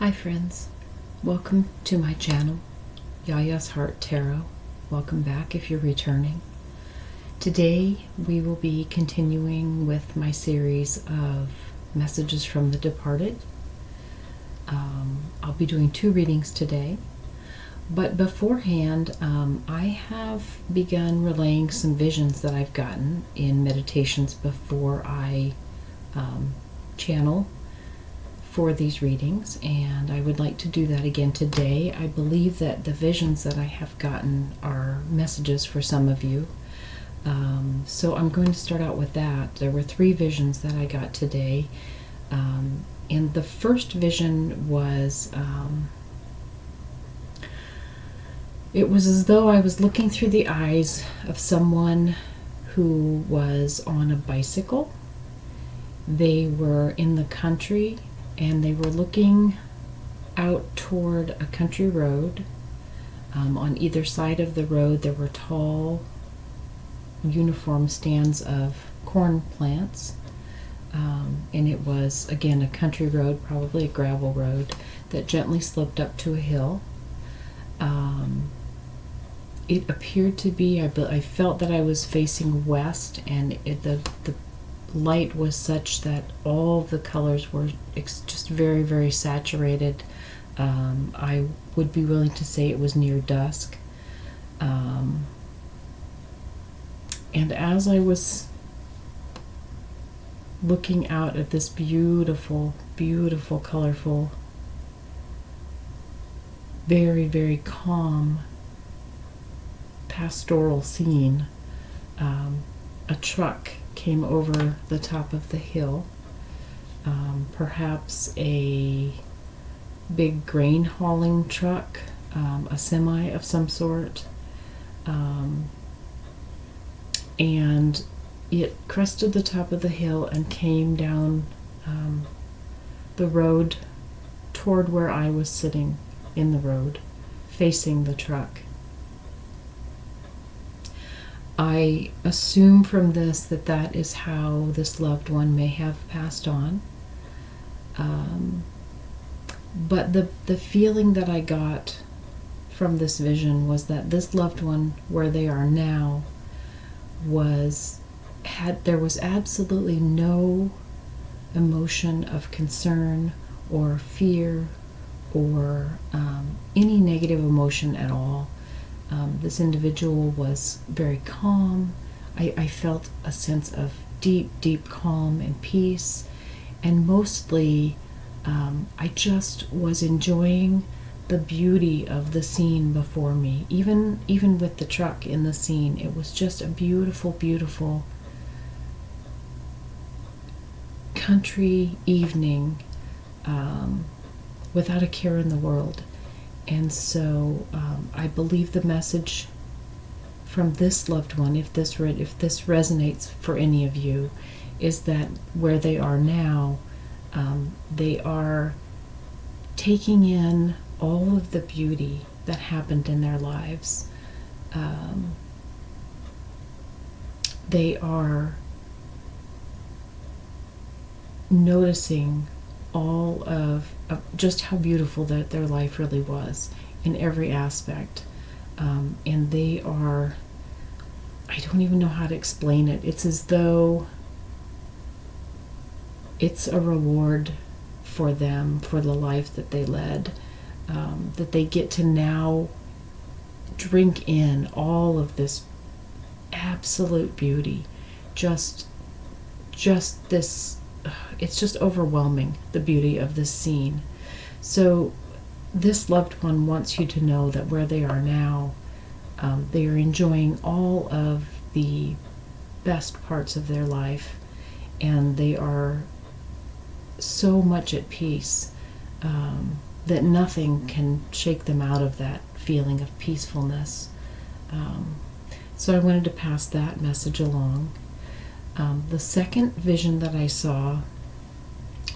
Hi friends, welcome to my channel, YiaYia's Heart Tarot. Welcome back if you're returning. Today we will be continuing with my series of messages from the departed. I'll be doing 2 readings today, but beforehand I have begun relaying some visions that I've gotten in meditations before I channel for these readings, and I would like to do that again today. I believe that the visions that I have gotten are messages for some of you. So I'm going to start out with that. There were 3 visions that I got today. And the first vision was, it was as though I was looking through the eyes of someone who was on a bicycle. They were in the country, and they were looking out toward a country road. On either side of the road there were tall uniform stands of corn plants, and it was again a country road, probably a gravel road, that gently sloped up to a hill. It appeared to be, I felt that I was facing west, and the light was such that all the colors were just very, very saturated. I would be willing to say it was near dusk. And as I was looking out at this beautiful, beautiful, colorful, very, very calm pastoral scene, a truck came over the top of the hill, perhaps a big grain hauling truck, a semi of some sort, and it crested the top of the hill and came down the road toward where I was sitting in the road, facing the truck. I assume from this that that is how this loved one may have passed on. But the feeling that I got from this vision was that this loved one, where they are now, there was absolutely no emotion of concern or fear or any negative emotion at all. This individual was very calm. I felt a sense of deep, deep calm and peace, and mostly I just was enjoying the beauty of the scene before me. Even with the truck in the scene, it was just a beautiful, beautiful country evening, without a care in the world. And so I believe the message from this loved one, if this resonates for any of you, is that where they are now, they are taking in all of the beauty that happened in their lives. They are noticing all of just how beautiful that their life really was in every aspect. And they are, I don't even know how to explain it. It's as though it's a reward for them, for the life that they led, that they get to now drink in all of this absolute beauty. Just this, it's just overwhelming, the beauty of this scene. So this loved one wants you to know that where they are now, they are enjoying all of the best parts of their life, and they are so much at peace that nothing can shake them out of that feeling of peacefulness. So I wanted to pass that message along. The second vision that I saw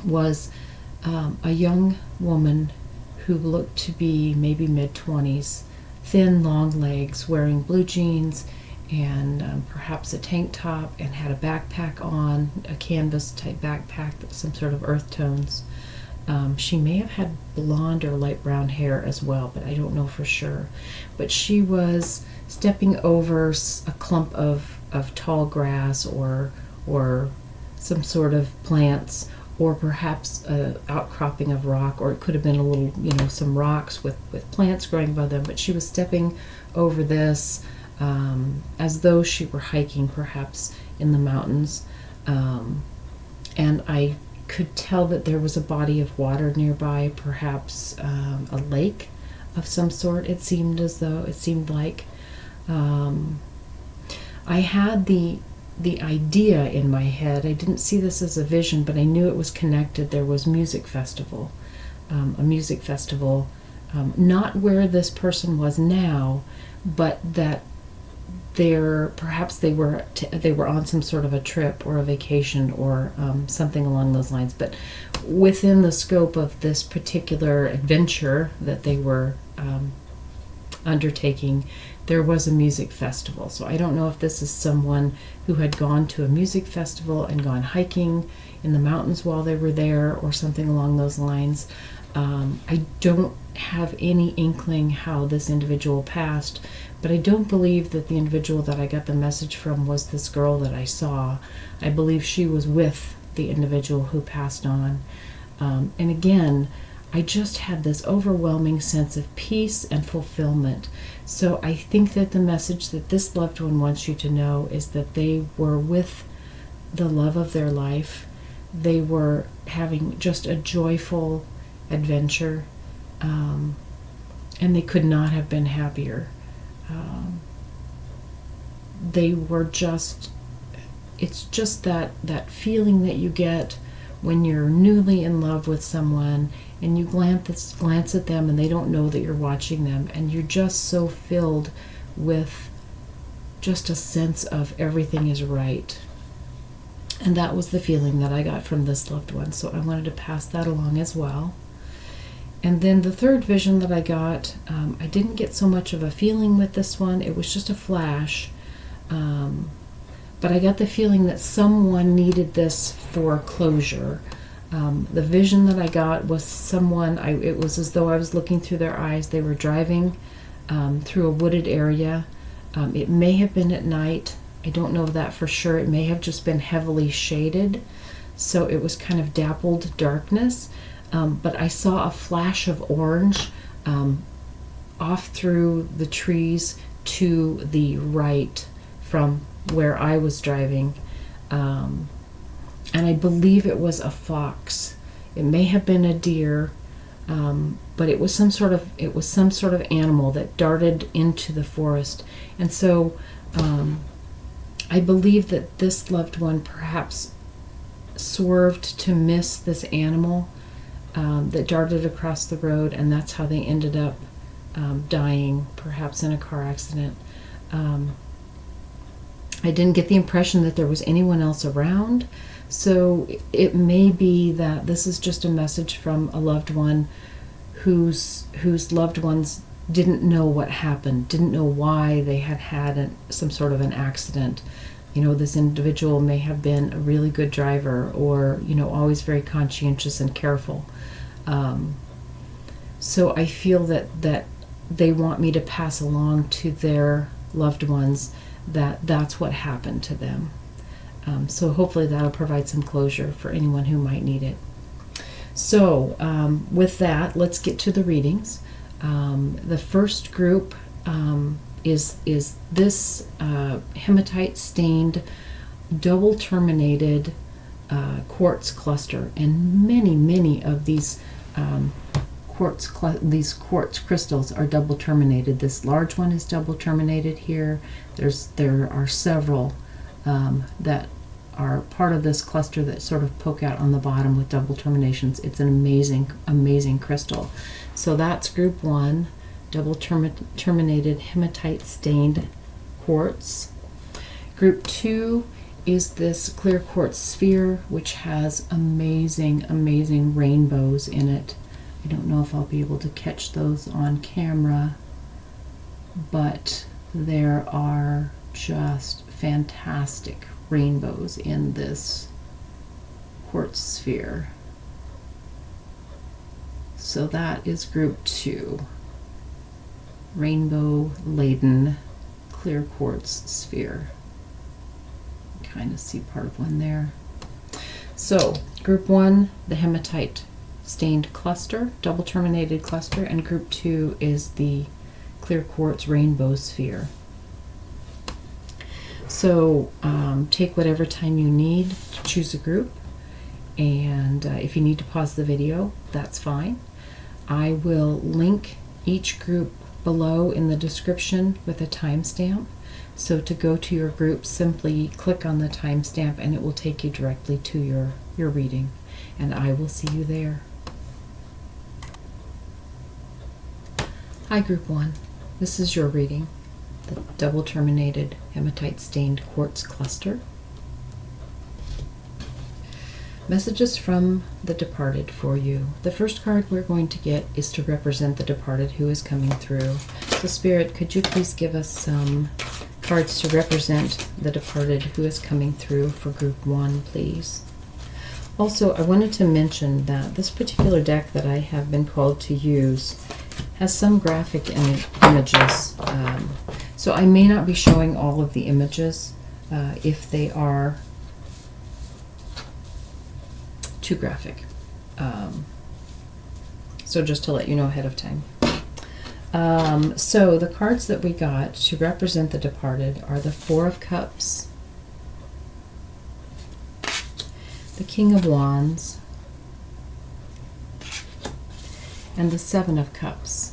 was a young woman who looked to be maybe mid-20s, thin, long legs, wearing blue jeans and perhaps a tank top, and had a backpack on, a canvas type backpack, some sort of earth tones. She may have had blonde or light brown hair as well, but I don't know for sure. But she was stepping over a clump of tall grass or some sort of plants, or perhaps an outcropping of rock, or it could have been a little, some rocks with plants growing above them. But she was stepping over this as though she were hiking, perhaps in the mountains. And I could tell that there was a body of water nearby, perhaps a lake of some sort. It seemed like. I had the idea in my head. I didn't see this as a vision, but I knew it was connected. There was a music festival, not where this person was now, but that perhaps they were on some sort of a trip or a vacation or something along those lines. But within the scope of this particular adventure that they were undertaking, there was a music festival. So I don't know if this is someone who had gone to a music festival and gone hiking in the mountains while they were there or something along those lines. I don't have any inkling how this individual passed, but I don't believe that the individual that I got the message from was this girl that I saw. I believe she was with the individual who passed on. And again, I just had this overwhelming sense of peace and fulfillment. So I think that the message that this loved one wants you to know is that they were with the love of their life. They were having just a joyful adventure, and they could not have been happier. They were just, it's just that feeling that you get when you're newly in love with someone and you glance at them and they don't know that you're watching them, and you're just so filled with just a sense of everything is right. And that was the feeling that I got from this loved one, so I wanted to pass that along as well. And then the third vision that I got, I didn't get so much of a feeling with this one. It was just a flash. But I got the feeling that someone needed this for closure. The vision that I got was someone, it was as though I was looking through their eyes. They were driving through a wooded area. It may have been at night. I don't know that for sure. It may have just been heavily shaded, so it was kind of dappled darkness. But I saw a flash of orange off through the trees to the right from where I was driving. And I believe it was a fox. It may have been a deer, but it was some sort of animal that darted into the forest. And so I believe that this loved one perhaps swerved to miss this animal that darted across the road, and that's how they ended up dying, perhaps in a car accident. I didn't get the impression that there was anyone else around, so it may be that this is just a message from a loved one whose loved ones didn't know what happened, didn't know why they had some sort of an accident. This individual may have been a really good driver, or always very conscientious and careful. So I feel that they want me to pass along to their loved ones that's what happened to them. So hopefully that'll provide some closure for anyone who might need it. So with that, let's get to the readings. The first group is this hematite stained, double terminated quartz cluster, and many of these quartz crystals are double terminated. This large one is double terminated here. There are several that are part of this cluster that sort of poke out on the bottom with double terminations. It's an amazing crystal. So that's group 1, double terminated hematite stained quartz. Group 2 is this clear quartz sphere, which has amazing rainbows in it. I don't know if I'll be able to catch those on camera, but there are just fantastic rainbows in this quartz sphere. So that is group 2. Rainbow laden clear quartz sphere. Kind of see part of one there. So group 1, the hematite stained cluster, double terminated cluster, and group 2 is the clear quartz rainbow sphere. So take whatever time you need to choose a group, and if you need to pause the video, that's fine. I will link each group below in the description with a timestamp. So to go to your group, simply click on the timestamp and it will take you directly to your reading, and I will see you there. Hi group 1, this is your reading, the double terminated hematite stained quartz cluster. Messages from the departed for you. The first card we're going to get is to represent the departed who is coming through. So Spirit, could you please give us some cards to represent the departed who is coming through for group 1, please? Also, I wanted to mention that this particular deck that I have been called to use has some graphic images. So I may not be showing all of the images if they are too graphic. So just to let you know ahead of time. So the cards that we got to represent the departed are the 4 of Cups, the King of Wands, and the 7 of Cups.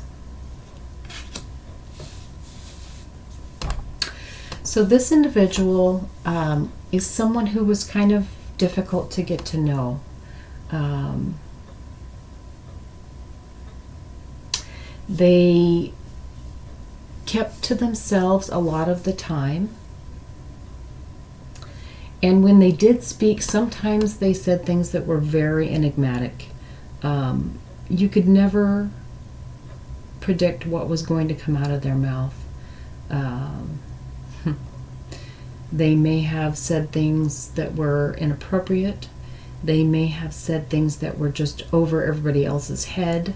So this individual is someone who was kind of difficult to get to know. They kept to themselves a lot of the time. And when they did speak, sometimes they said things that were very enigmatic. You could never predict what was going to come out of their mouth. They may have said things that were inappropriate. They may have said things that were just over everybody else's head.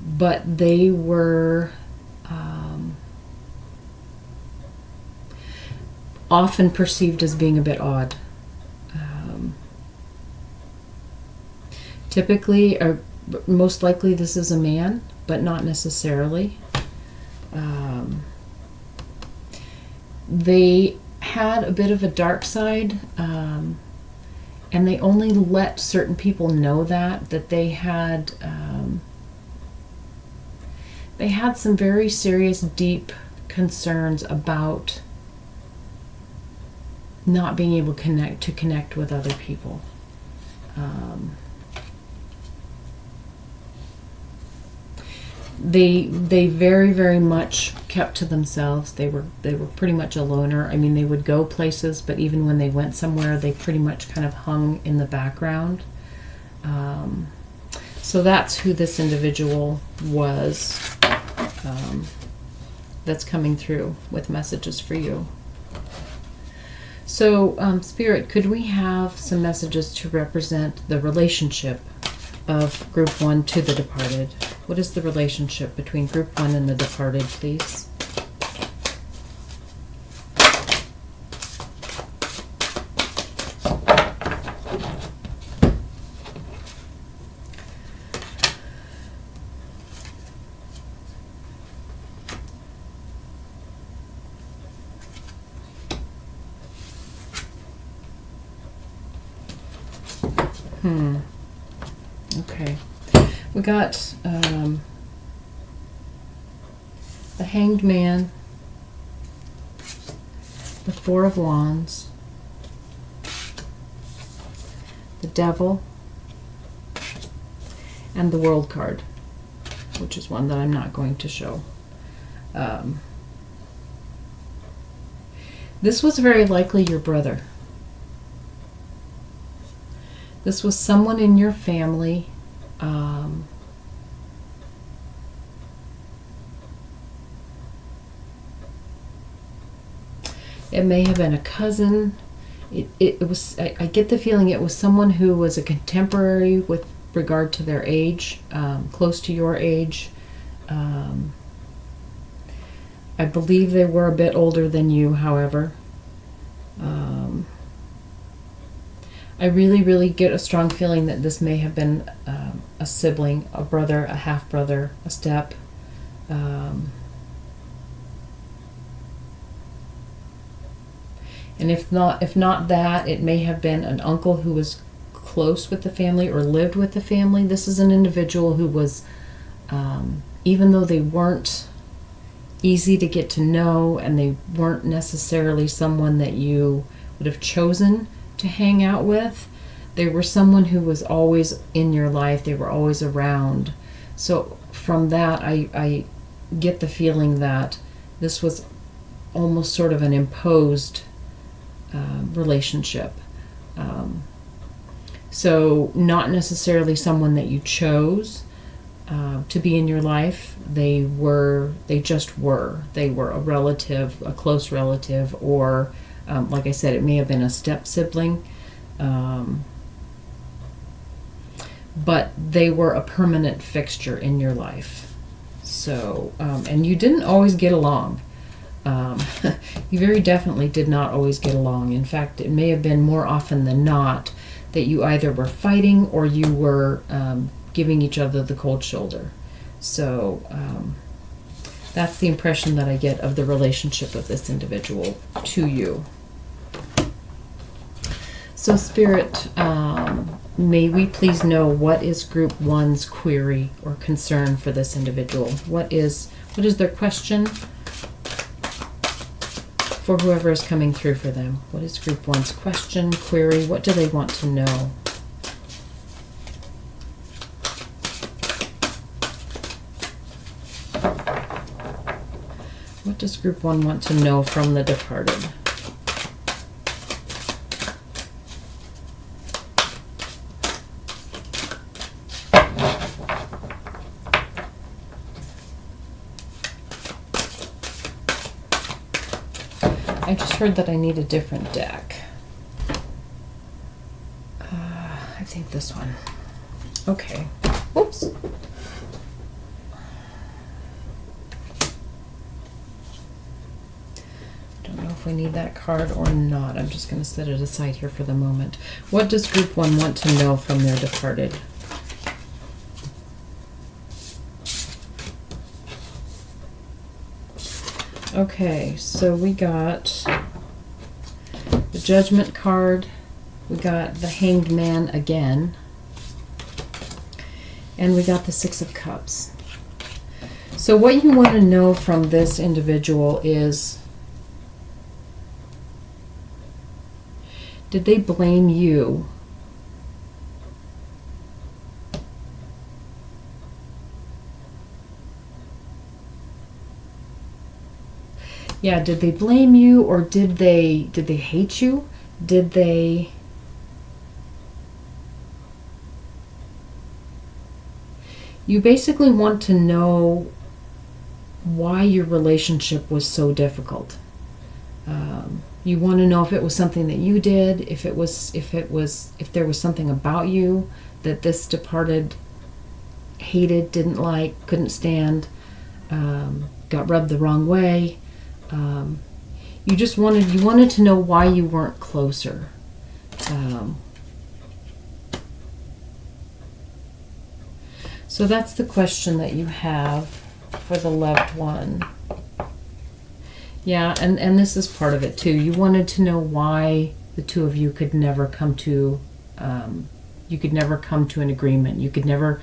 But they were often perceived as being a bit odd. Typically, or most likely, this is a man, but not necessarily. They had a bit of a dark side, and they only let certain people know that they had some very serious, deep concerns about not being able to connect with other people. They very, very much kept to themselves. They were pretty much a loner. I mean, they would go places, but even when they went somewhere, they pretty much kind of hung in the background. So that's who this individual was, that's coming through with messages for you. So, Spirit, could we have some messages to represent the relationship of group 1 to the departed? What is the relationship between group 1 and the departed, please? Okay. We got the Hanged Man, the 4 of Wands, the Devil, and the World card, which is one that I'm not going to show. This was very likely your brother. This was someone in your family. It may have been a cousin. it was, I get the feeling it was someone who was a contemporary with regard to their age, close to your age. I believe they were a bit older than you, however. I really, really get a strong feeling that this may have been a sibling, a brother, a half-brother, a step. And if not that, it may have been an uncle who was close with the family or lived with the family. This is an individual who was, even though they weren't easy to get to know and they weren't necessarily someone that you would have chosen to hang out with, they were someone who was always in your life. They were always around. So from that, I get the feeling that this was almost sort of an imposed relationship. So not necessarily someone that you chose to be in your life. They just were. They were a relative, a close relative, or like I said, it may have been a step sibling. But they were a permanent fixture in your life. So, and you didn't always get along. You very definitely did not always get along. In fact, it may have been more often than not that you either were fighting or you were giving each other the cold shoulder. So that's the impression that I get of the relationship of this individual to you. So Spirit, may we please know what is Group 1's query or concern for this individual? What is their question for whoever is coming through for them? What is Group 1's question, query? What do they want to know? What does Group 1 want to know from the departed? I just heard that I need a different deck. I think this one. Okay. Whoops. Don't know if we need that card or not. I'm just going to set it aside here for the moment. What does Group 1 want to know from their departed? Okay, so we got the Judgment card, we got the Hanged Man again, and we got the Six of Cups. So what you want to know from this individual is, did they blame you? Yeah, did they blame you, or did they hate you? Did they... You basically want to know why your relationship was so difficult. You want to know if it was something that you did, if there was something about you that this departed hated, didn't like, couldn't stand, got rubbed the wrong way. You wanted to know why you weren't closer. So that's the question that you have for the loved one. Yeah, and this is part of it too. You wanted to know why the two of you could never come to an agreement. You could never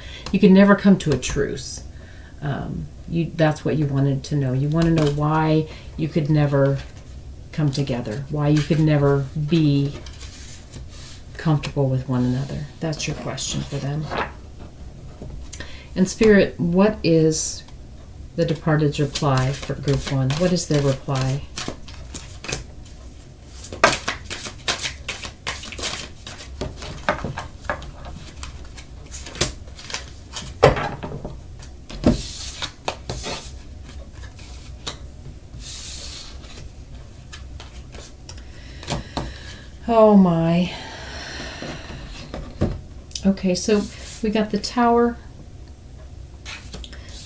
come to a truce. That's what you wanted to know. You want to know why you could never come together, why you could never be comfortable with one another. That's your question for them. And Spirit, what is the departed's reply for Group 1? What is their reply? Oh my. Okay, so we got the Tower.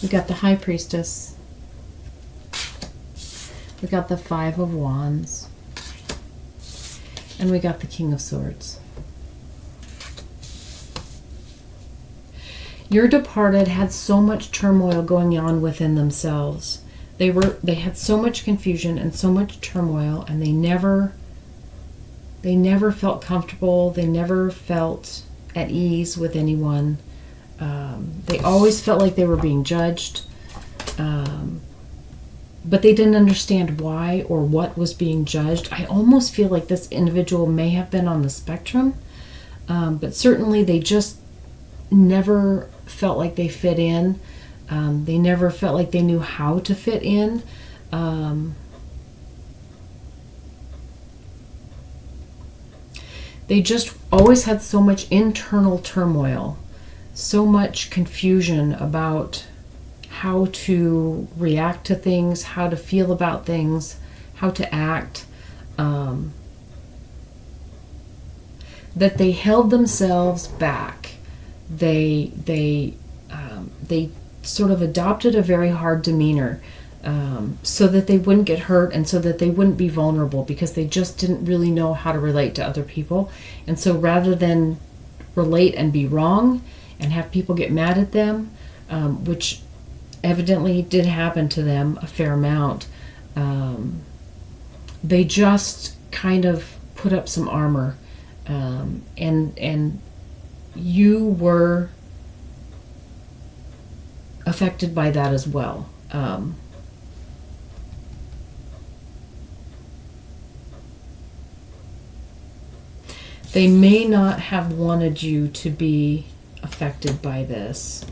We got the High Priestess. We got the Five of Wands. And we got the King of Swords. Your departed had so much turmoil going on within themselves. They had so much confusion and so much turmoil, and they never felt comfortable. They never felt at ease with anyone. They always felt like they were being judged. But they didn't understand why or what was being judged. I almost feel like this individual may have been on the spectrum, but certainly they just never felt like they fit in. They never felt like they knew how to fit in. They just always had so much internal turmoil, so much confusion about how to react to things, how to feel about things, how to act, that they held themselves back. They sort of adopted a very hard demeanor, so that they wouldn't get hurt and so that they wouldn't be vulnerable, because they just didn't really know how to relate to other people. And so rather than relate and be wrong and have people get mad at them, which evidently did happen to them a fair amount, they just kind of put up some armor, and you were affected by that as well. They may not have wanted you to be affected by this,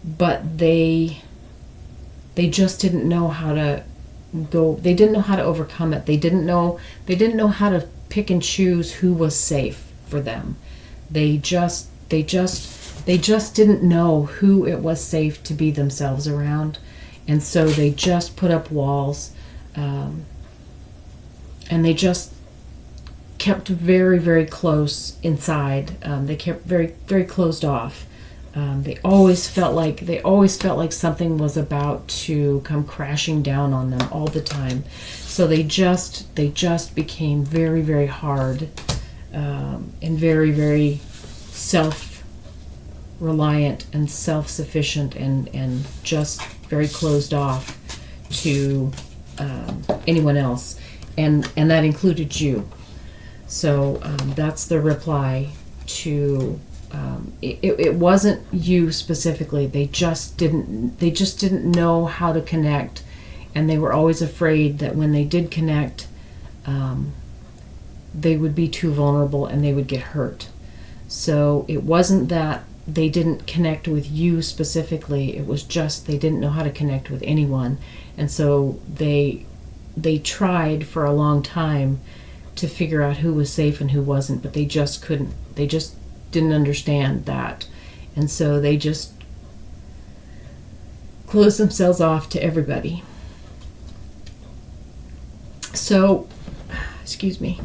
but they just didn't know how to go. They didn't know how to overcome it. They didn't know how to pick and choose who was safe for them. They just didn't know who it was safe to be themselves around, and so they just put up walls, and they just kept very, very close inside. They kept very, very closed off. They always felt like something was about to come crashing down on them all the time. So they just became very, very hard, and very, very self-reliant and self-sufficient, and just very closed off to anyone else, and that included you. So that's the reply to. It wasn't you specifically. They just didn't know how to connect, and they were always afraid that when they did connect, they would be too vulnerable and they would get hurt. So it wasn't that they didn't connect with you specifically. It was just they didn't know how to connect with anyone, and so they tried for a long time to figure out who was safe and who wasn't, but they just couldn't. They just didn't understand that, and so they just closed themselves off to everybody. So, excuse me.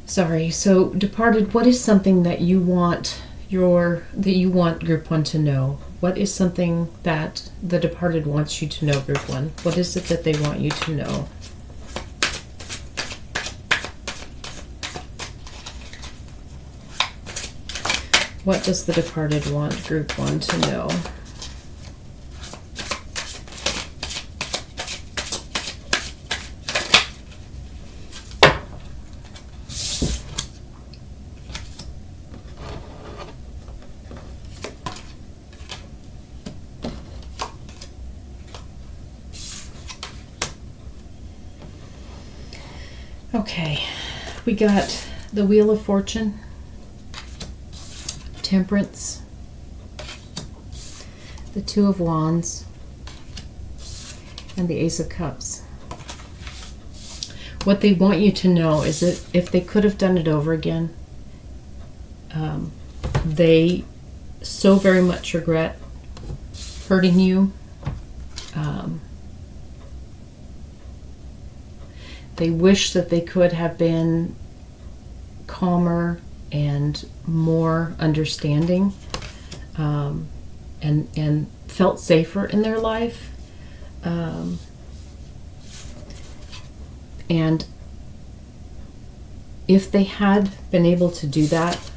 Sorry. So, departed, what is something that you want group 1 to know? What is something that the departed wants you to know, group 1? What is it that they want you to know? What does the departed want group 1 to know? Okay, we got the Wheel of Fortune, Temperance, the Two of Wands, and the Ace of Cups. What they want you to know is that if they could have done it over again, They so very much regret hurting you. They wish that they could have been calmer and more understanding, and felt safer in their life. And if they had been able to do that,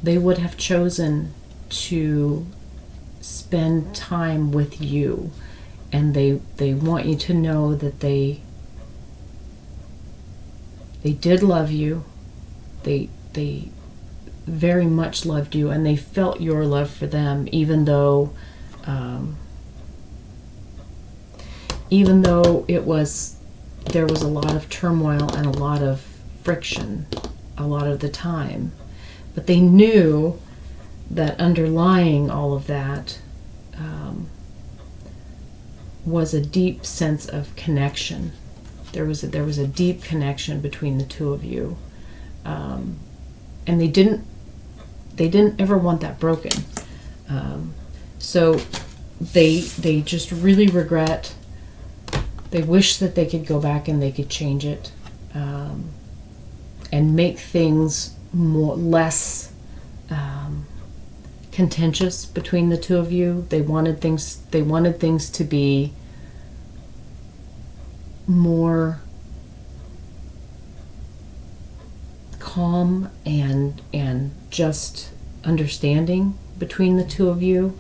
they would have chosen to spend time with you. And they want you to know that they did love you. They very much loved you, and they felt your love for them, even though there was a lot of turmoil and a lot of friction a lot of the time. But they knew that underlying all of that was a deep sense of connection. There was a deep connection between the two of you, and they didn't ever want that broken. So they just really regret. They wish that they could go back and they could change it, and make things less contentious between the two of you. They wanted things to be more calm and just understanding between the two of you.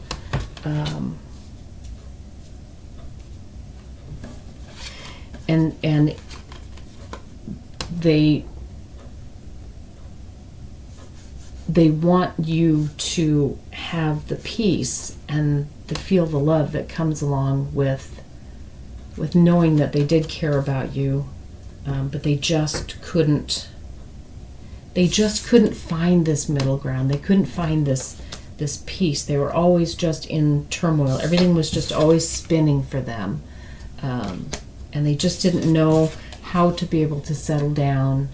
And they want you to have the peace and to feel the love that comes along with knowing that they did care about you, but they just couldn't find this middle ground. They couldn't find this peace. They were always just in turmoil. Everything was just always spinning for them, and they just didn't know how to be able to settle down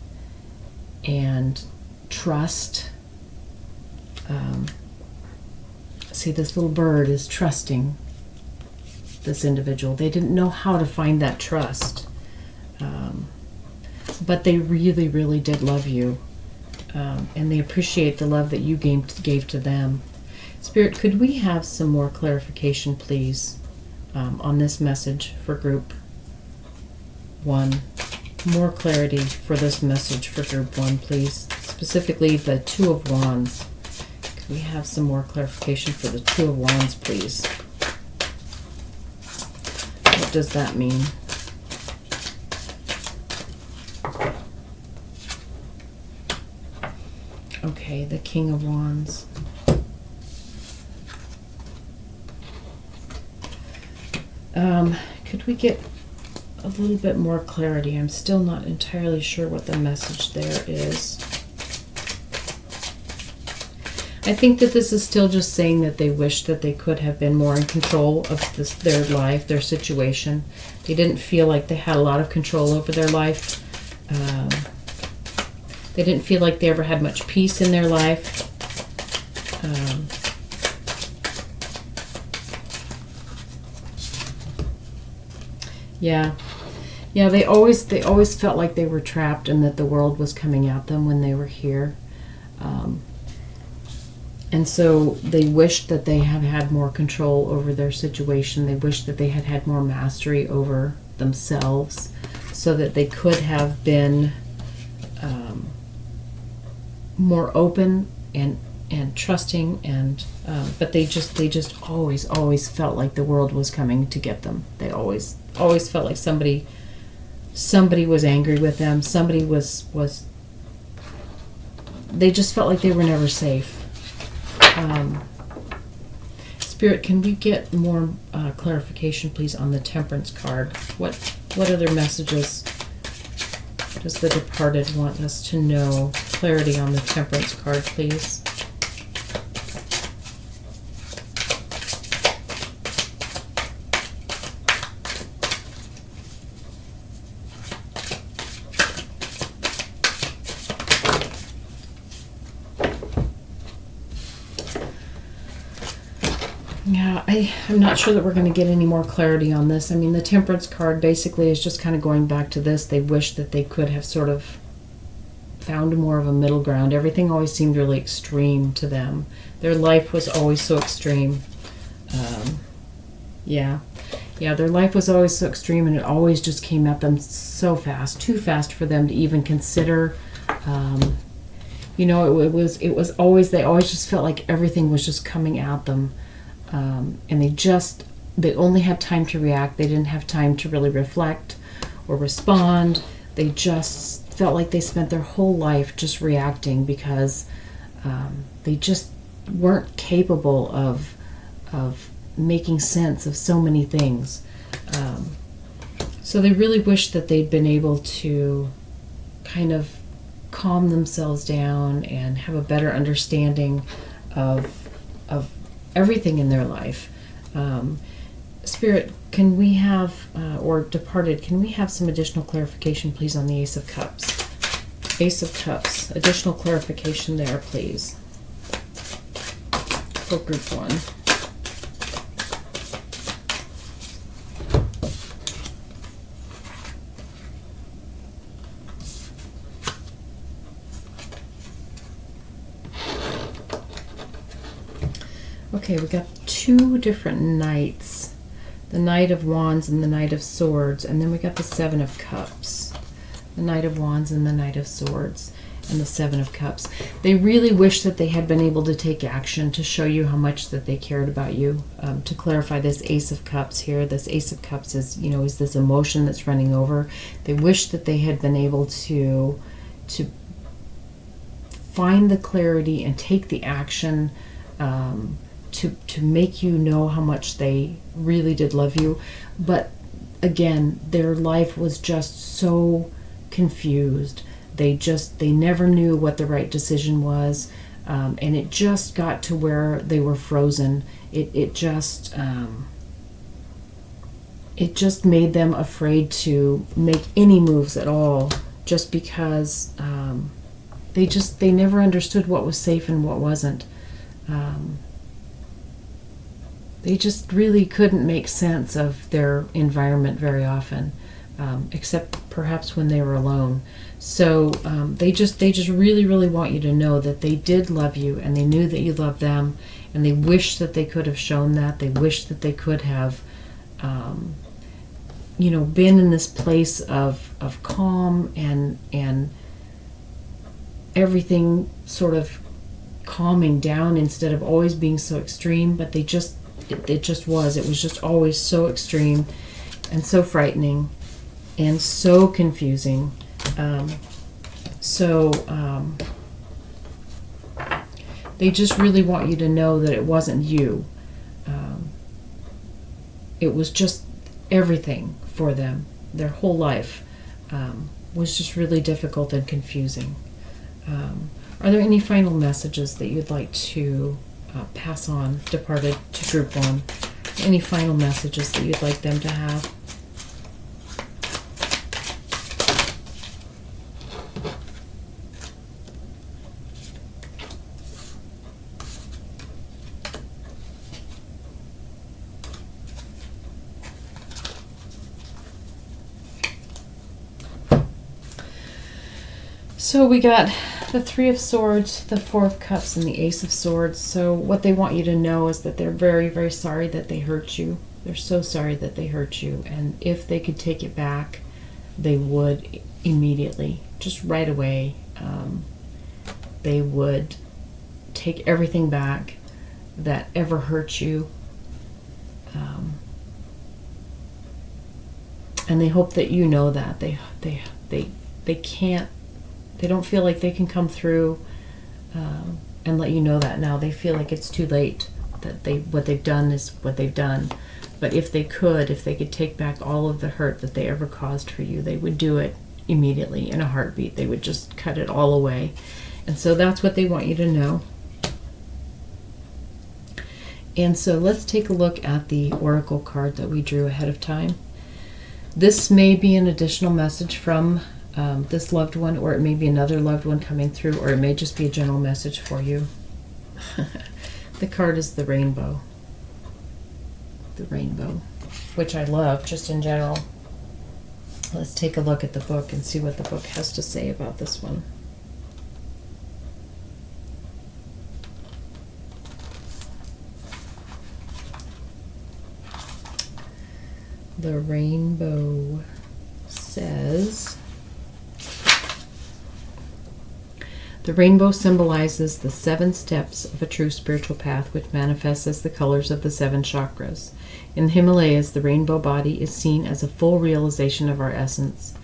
and trust. See, this little bird is trusting this individual. They didn't know how to find that trust, but they really, really did love you, and they appreciate the love that you gave to them. Spirit, could we have some more clarification, please, on this message for Group 1? More clarity for this message for Group 1, please. Specifically, the Two of Wands. Could we have some more clarification for the Two of Wands, please? What does that mean? Okay, the King of Wands. Could we get a little bit more clarity? I'm still not entirely sure what the message there is. I think that this is still just saying that they wish that they could have been more in control of their life, their situation. They didn't feel like they had a lot of control over their life. They didn't feel like they ever had much peace in their life. Yeah, they always felt like they were trapped and that the world was coming at them when they were here. And so they wished that they had had more control over their situation. They wished that they had had more mastery over themselves so that they could have been more open and trusting, and but they just always felt like the world was coming to get them. They always felt like somebody was angry with them. Somebody was they just felt like they were never safe. Spirit, can we get more clarification, please, on the Temperance card? What other messages does the departed want us to know? Clarity on the Temperance card, please. I'm not sure that we're going to get any more clarity on this. I mean, the Temperance card basically is just kind of going back to this. They wish that they could have sort of found more of a middle ground. Everything always seemed really extreme to them. Their life was always so extreme. Yeah, their life was always so extreme, and it always just came at them so fast, too fast for them to even consider. It was always, they always just felt like everything was just coming at them. And they only had time to react. They didn't have time to really reflect or respond. They just felt like they spent their whole life just reacting because they just weren't capable of making sense of so many things. So they really wished that they'd been able to kind of calm themselves down and have a better understanding of everything in their life. Spirit, can we have, or Departed, can we have some additional clarification, please, on the Ace of Cups? Ace of Cups, additional clarification there, please, for Group 1. Okay, we got two different knights. The Knight of Wands and the Knight of Swords. And then we got the Seven of Cups. The Knight of Wands and the Knight of Swords. And the Seven of Cups. They really wish that they had been able to take action to show you how much that they cared about you. To clarify this Ace of Cups here, this Ace of Cups is this emotion that's running over. They wish that they had been able to find the clarity and take the action to make you know how much they really did love you. But again, their life was just so confused. They never knew what the right decision was, and it just got to where they were frozen. It just made them afraid to make any moves at all, just because they never understood what was safe and what wasn't. They just really couldn't make sense of their environment very often, except perhaps when they were alone. So they just really, really want you to know that they did love you, and they knew that you loved them, and they wish that they could have shown that. They wish that they could have, been in this place of calm and everything sort of calming down instead of always being so extreme. But it was just always so extreme and so frightening and so confusing. They just really want you to know that it wasn't you. It was just everything for them. Their whole life was just really difficult and confusing. Are there any final messages that you'd like to pass on, Departed, to Group 1? Any final messages that you'd like them to have? So we got the Three of Swords, the Four of Cups, and the Ace of Swords. So what they want you to know is that they're very, very sorry that they hurt you. They're so sorry that they hurt you. And if they could take it back, they would immediately, just right away. They would take everything back that ever hurt you. And they hope that you know that. They can't. They don't feel like they can come through and let you know that now. They feel like it's too late, that what they've done is what they've done. But if they could take back all of the hurt that they ever caused for you, they would do it immediately, in a heartbeat. They would just cut it all away. And so that's what they want you to know. And so let's take a look at the oracle card that we drew ahead of time. This may be an additional message from this loved one, or it may be another loved one coming through, or it may just be a general message for you. The card is the Rainbow. the rainbow, which I love just in general. Let's take a look at the book and see what the book has to say about this one. The rainbow says, the rainbow symbolizes the 7 steps of a true spiritual path, which manifests as the colors of the 7 chakras. In the Himalayas, the rainbow body is seen as a full realization of our essence.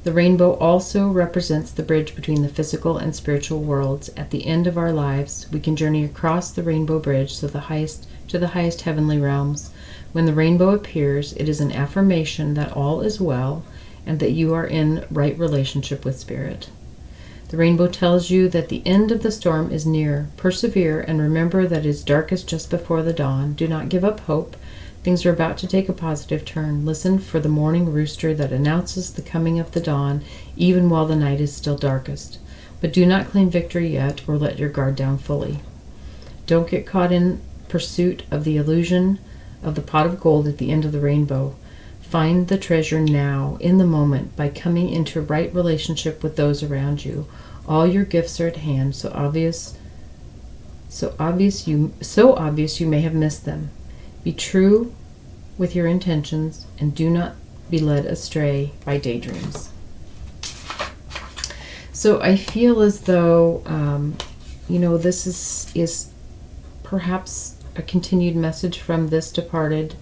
The rainbow also represents the bridge between the physical and spiritual worlds. At the end of our lives, we can journey across the rainbow bridge to the highest heavenly realms. When the rainbow appears, it is an affirmation that all is well and that you are in right relationship with Spirit. The rainbow tells you that the end of the storm is near. Persevere and remember that it is darkest just before the dawn. Do not give up hope. Things are about to take a positive turn. Listen for the morning rooster that announces the coming of the dawn, even while the night is still darkest. But do not claim victory yet or let your guard down fully. Don't get caught in pursuit of the illusion of the pot of gold at the end of the rainbow. Find the treasure now, in the moment, by coming into right relationship with those around you. All your gifts are at hand, so obvious you may have missed them. Be true with your intentions and do not be led astray by daydreams. So I feel as though, this is perhaps a continued message from this departed.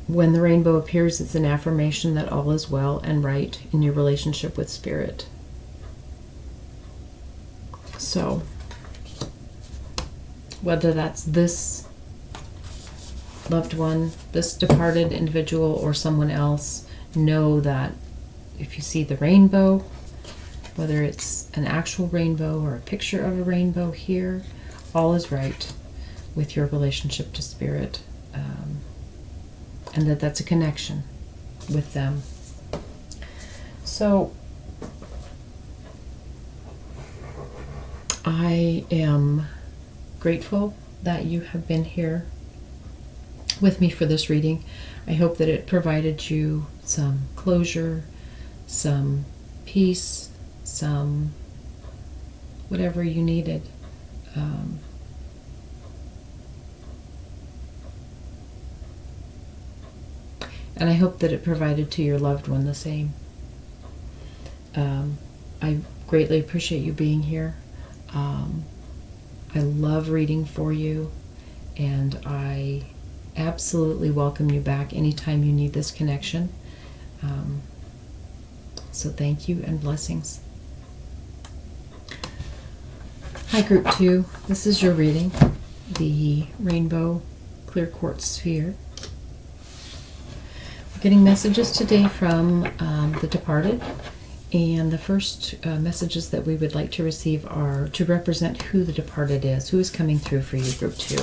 When the rainbow appears, it's an affirmation that all is well and right in your relationship with Spirit. So, whether that's this loved one, this departed individual, or someone else, know that if you see the rainbow, whether it's an actual rainbow or a picture of a rainbow here, all is right with your relationship to Spirit, and that's a connection with them. So I am grateful that you have been here with me for this reading. I hope that it provided you some closure, some peace, some whatever you needed. And I hope that it provided to your loved one the same. I greatly appreciate you being here. I love reading for you, and I absolutely welcome you back anytime you need this connection. So thank you and blessings. Hi, Group 2. This is your reading, the Rainbow Clear Quartz Sphere. We're getting messages today from the departed, and the first messages that we would like to receive are to represent who the departed is, who is coming through for you, Group 2.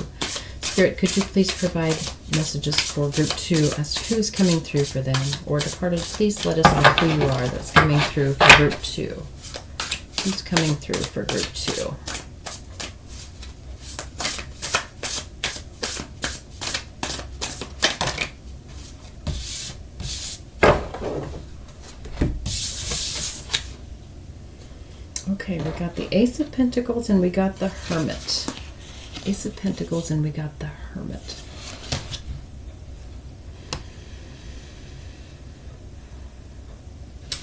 Spirit, could you please provide messages for Group 2 as to who is coming through for them? Or departed, please let us know who you are that's coming through for Group 2. Who's coming through for Group 2? Okay, we got the Ace of Pentacles and we got the Hermit. Ace of Pentacles and we got the Hermit.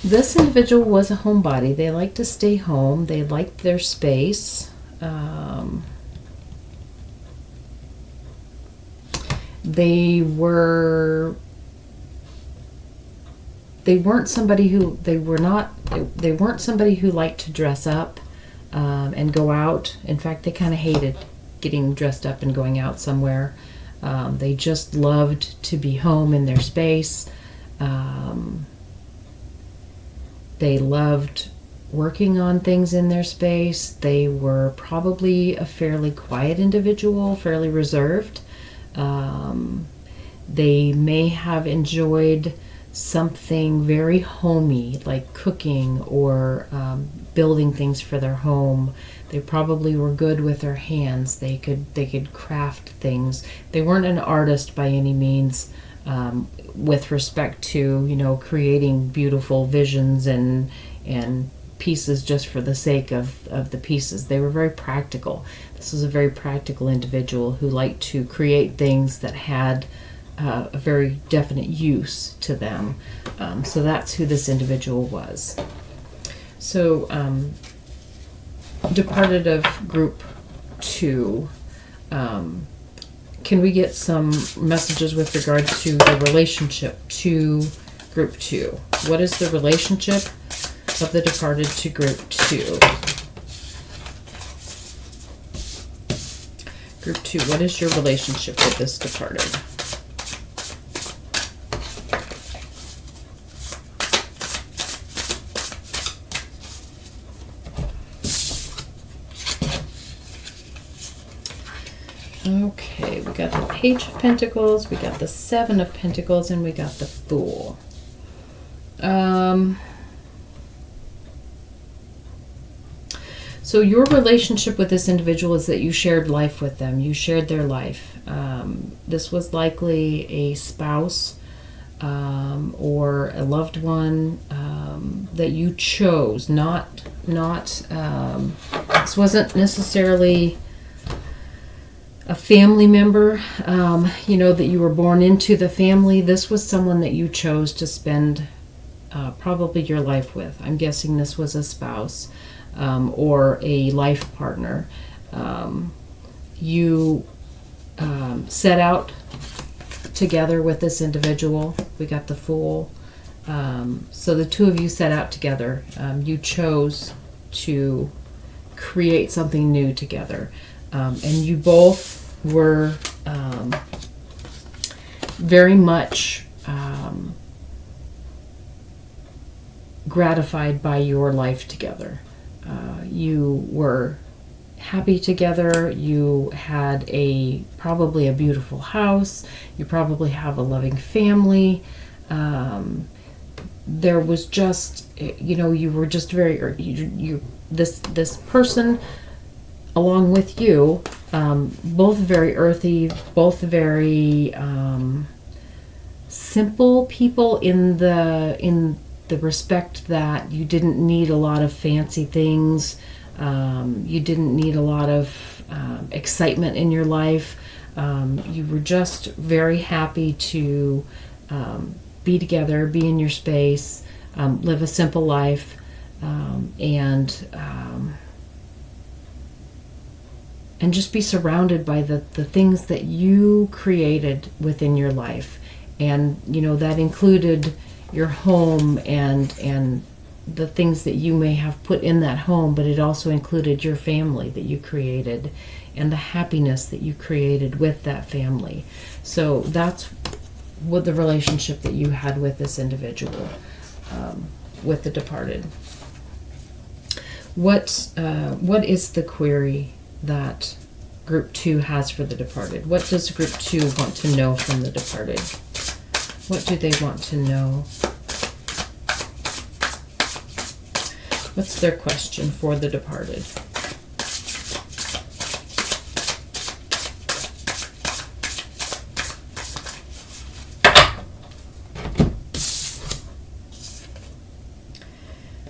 This individual was a homebody. They like to stay home. They liked their space. They weren't somebody who liked to dress up and go out. In fact, they kind of hated getting dressed up and going out somewhere. They just loved to be home in their space. They loved working on things in their space. They were probably a fairly quiet individual, fairly reserved. They may have enjoyed something very homey, like cooking or building things for their home. They probably were good with their hands. They could craft things. They weren't an artist by any means, with respect to, you know, creating beautiful visions and pieces just for the sake of the pieces. They were very practical. This was a very practical individual who liked to create things that had a very definite use to them. So that's who this individual was. So departed of group 2, can we get some messages with regard to the relationship to group 2? What is the relationship of the departed to group 2? Group 2, what is your relationship with this departed? Okay, we got the Page of Pentacles, we got the Seven of Pentacles, and we got the Fool. So your relationship with this individual is that you shared life with them. You shared their life. This was likely a spouse or a loved one that you chose. This wasn't necessarily a family member, you know, that you were born into the family. This was someone that you chose to spend probably your life with. I'm guessing this was a spouse or a life partner. You set out together with this individual. We got the Fool. So the two of you set out together. You chose to create something new together. And you both were very much gratified by your life together. You were happy together. You had probably a beautiful house. You probably have a loving family. There was just, you know, you were just very, this person along with you, both very earthy, both very simple people in the respect that you didn't need a lot of fancy things. You didn't need a lot of excitement in your life. You were just very happy to be together, be in your space, live a simple life, and just be surrounded by the things that you created within your life. And, you know, that included your home and the things that you may have put in that home, but it also included your family that you created and the happiness that you created with that family. So that's what the relationship that you had with this individual, with the departed. What is the query that group 2 has for the departed? What does group 2 want to know from the departed? What do they want to know? What's their question for the departed?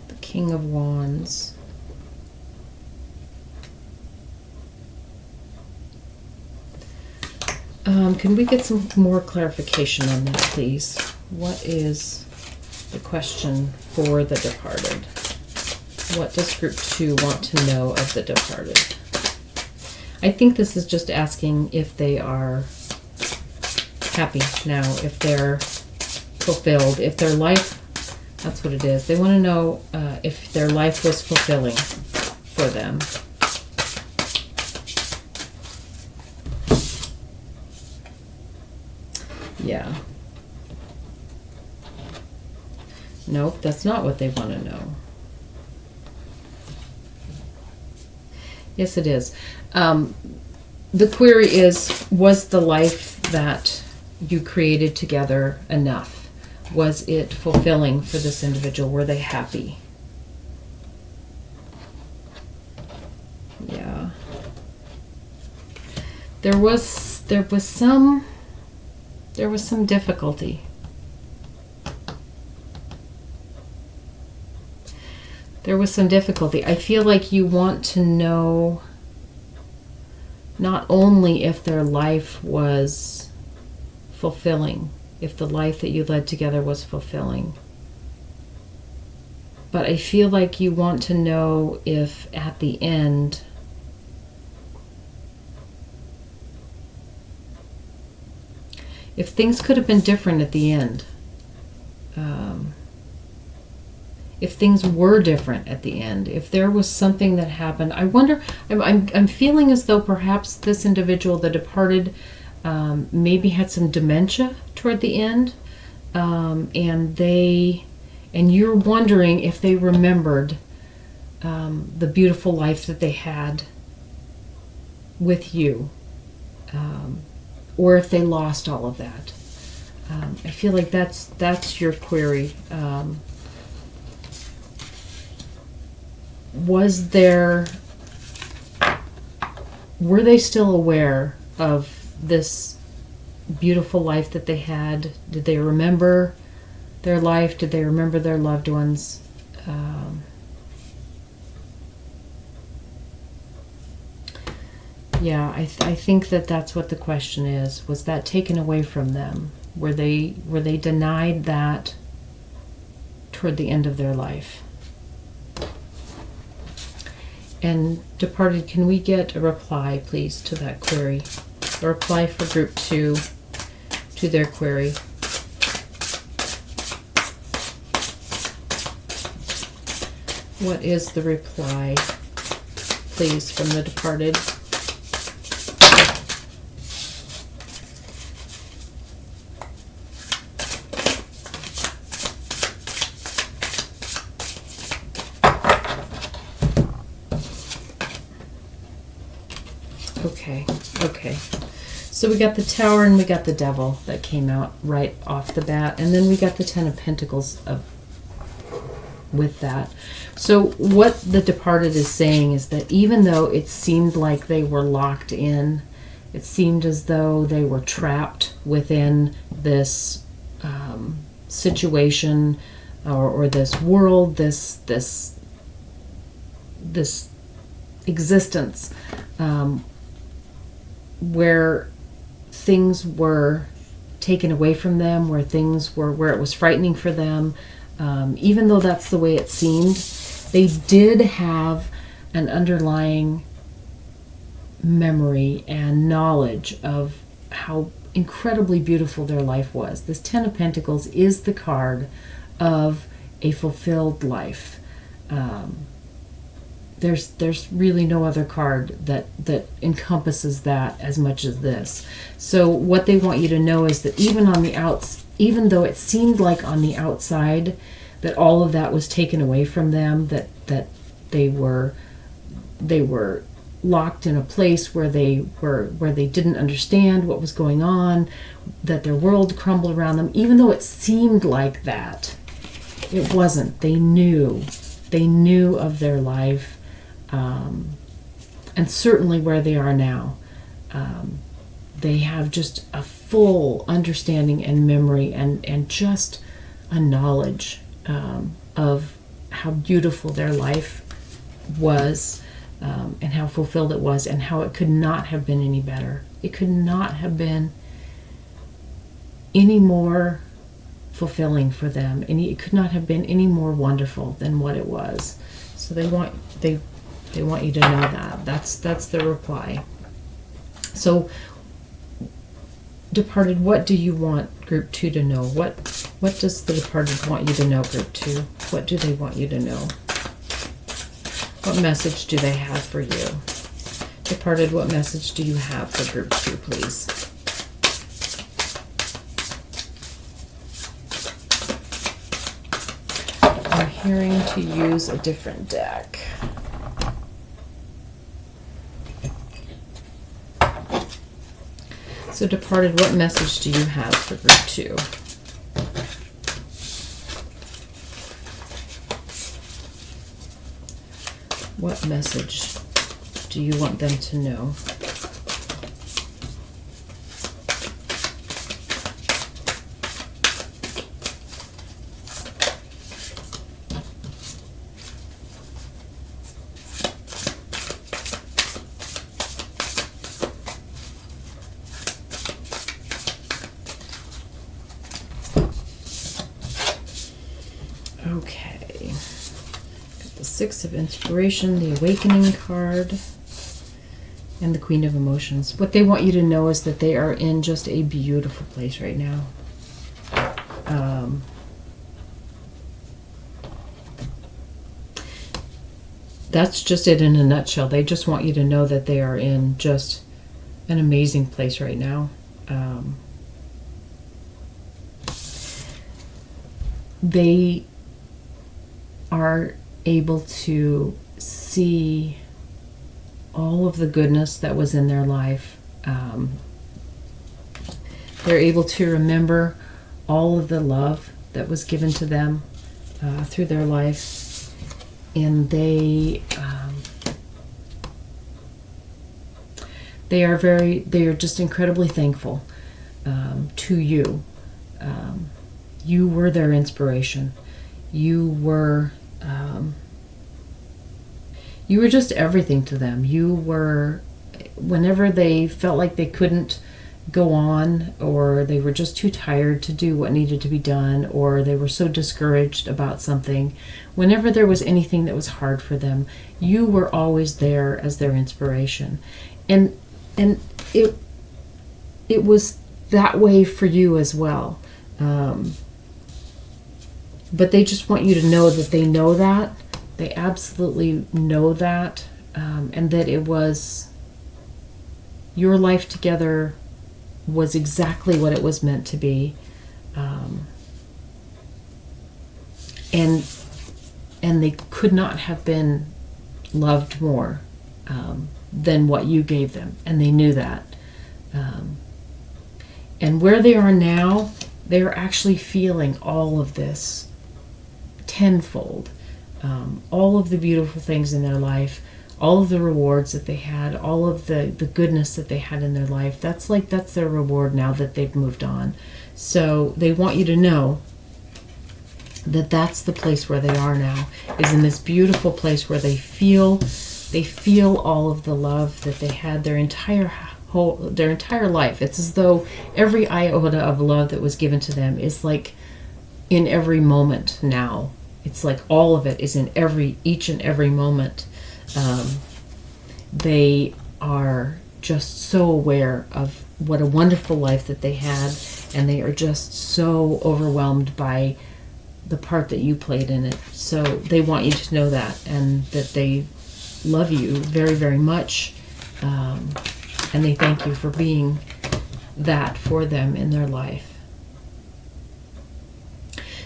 The King of Wands. Can we get some more clarification on that, please? What is the question for the departed? What does group 2 want to know of the departed? I think this is just asking if they are happy now, if they're fulfilled, if their life, that's what it is. They want to know if their life was fulfilling for them. Yeah. Nope, that's not what they want to know. Yes, it is. The query is, was the life that you created together enough? Was it fulfilling for this individual? Were they happy? There was some difficulty. There was some difficulty. I feel like you want to know not only if their life was fulfilling, if the life that you led together was fulfilling, but I feel like you want to know if at the end if things could have been different at the end. If things were different at the end, if there was something that happened, I wonder. I'm feeling as though perhaps this individual, the departed, maybe had some dementia toward the end, and you're wondering if they remembered the beautiful life that they had with you, or if they lost all of that. I feel like that's your query. Were they still aware of this beautiful life that they had? Did they remember their life? Did they remember their loved ones? Yeah, I think that's what the question is. Was that taken away from them? Were they denied that toward the end of their life? And departed, can we get a reply, please, to that query? A reply for group 2 to their query. What is the reply, please, from the departed? Okay. So we got the Tower and we got the Devil that came out right off the bat. And then we got the Ten of Pentacles with that. So what the departed is saying is that even though it seemed like they were locked in, it seemed as though they were trapped within this situation or this world, this existence, where things were taken away from them, where it was frightening for them, even though that's the way it seemed, they did have an underlying memory and knowledge of how incredibly beautiful their life was. This Ten of Pentacles is the card of a fulfilled life. There's really no other card that encompasses that as much as this. So what they want you to know is that even though it seemed like on the outside that all of that was taken away from them, that they were locked in a place where they didn't understand what was going on, that their world crumbled around them, even though it seemed like that, it wasn't. They knew of their life. And certainly where they are now, they have just a full understanding and memory and just a knowledge of how beautiful their life was, and how fulfilled it was, and how it could not have been any better. It could not have been any more fulfilling for them, and it could not have been any more wonderful than what it was. So they want you to know that. That's the reply. So, departed, what do you want group 2 to know? What does the departed want you to know, group 2? What do they want you to know? What message do they have for you? Departed, what message do you have for group 2, please? I'm hearing to use a different deck. So, departed, what message do you have for group 2? What message do you want them to know? Six of Inspiration, the Awakening card, and the Queen of Emotions. What they want you to know is that they are in just a beautiful place right now. That's just it in a nutshell. They just want you to know that they are in just an amazing place right now. They are able to see all of the goodness that was in their life. They're able to remember all of the love that was given to them through their life. And they are just incredibly thankful to you. You were their inspiration. You were just everything to them. You were, whenever they felt like they couldn't go on, or they were just too tired to do what needed to be done, or they were so discouraged about something, whenever there was anything that was hard for them, you were always there as their inspiration. And it was that way for you as well. But they just want you to know that they know that. They absolutely know that. And that it was, your life together was exactly what it was meant to be. And they could not have been loved more than what you gave them. And they knew that. And where they are now, they are actually feeling all of this tenfold. All of the beautiful things in their life, all of the rewards that they had, all of the goodness that they had in their life, that's their reward now that they've moved on. So they want you to know that that's the place where they are now, is in this beautiful place where they feel all of the love that they had their entire life. It's as though every iota of love that was given to them is like in every moment now. It's like all of it is in each and every moment. They are just so aware of what a wonderful life that they had, and they are just so overwhelmed by the part that you played in it. So they want you to know that, and that they love you very, very much, and they thank you for being that for them in their life.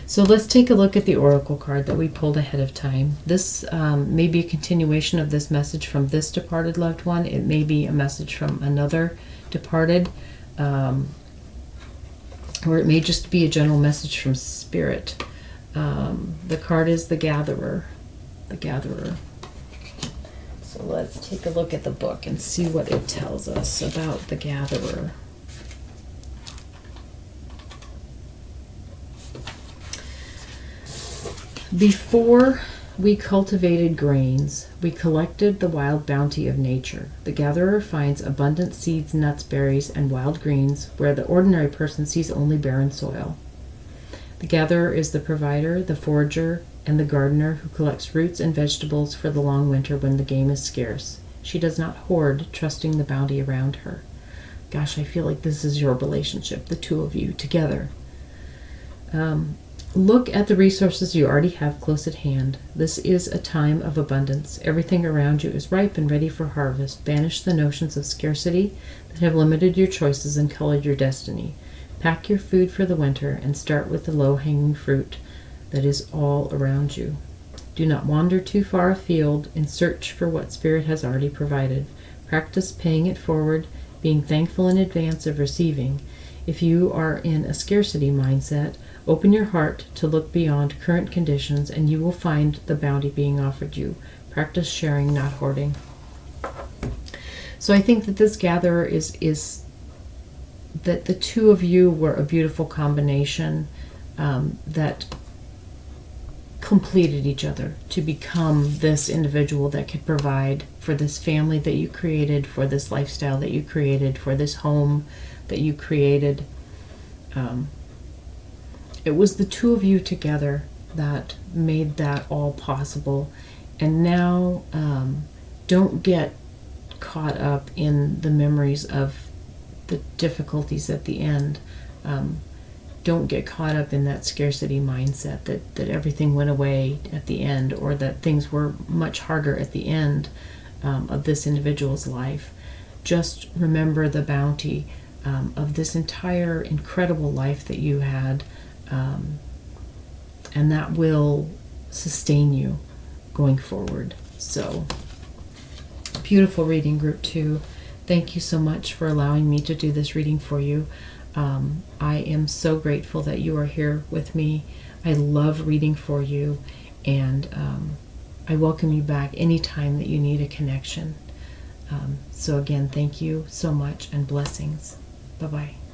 So let's take a look at the oracle card that we pulled ahead of time. This may be a continuation of this message from this departed loved one. It may be a message from another departed, or it may just be a general message from Spirit. The card is the Gatherer. The Gatherer. So let's take a look at the book and see what it tells us about the Gatherer. Before we cultivated grains, we collected the wild bounty of nature. The gatherer finds abundant seeds, nuts, berries, and wild greens where the ordinary person sees only barren soil. The gatherer is the provider, the forager, and the gardener who collects roots and vegetables for the long winter when the game is scarce. She does not hoard, trusting the bounty around her. Gosh, I feel like this is your relationship, the two of you together. Look at the resources you already have close at hand. This is a time of abundance. Everything around you is ripe and ready for harvest. Banish the notions of scarcity that have limited your choices and colored your destiny. Pack your food for the winter and start with the low-hanging fruit that is all around you. Do not wander too far afield in search for what Spirit has already provided. Practice paying it forward, being thankful in advance of receiving. If you are in a scarcity mindset, open your heart to look beyond current conditions and you will find the bounty being offered you. Practice sharing, not hoarding. So I think that this gatherer is that the two of you were a beautiful combination that completed each other to become this individual that could provide for this family that you created, for this lifestyle that you created, for this home that you created. It was the two of you together that made that all possible, And now, don't get caught up in the memories of the difficulties at the end. Don't get caught up in that scarcity mindset that everything went away at the end, or that things were much harder at the end of this individual's life. Just remember the bounty of this entire incredible life that you had, and that will sustain you going forward. So, beautiful reading, Group 2. Thank you so much for allowing me to do this reading for you. I am so grateful that you are here with me. I love reading for you, and I welcome you back anytime that you need a connection. So again, thank you so much, and blessings. Bye-bye.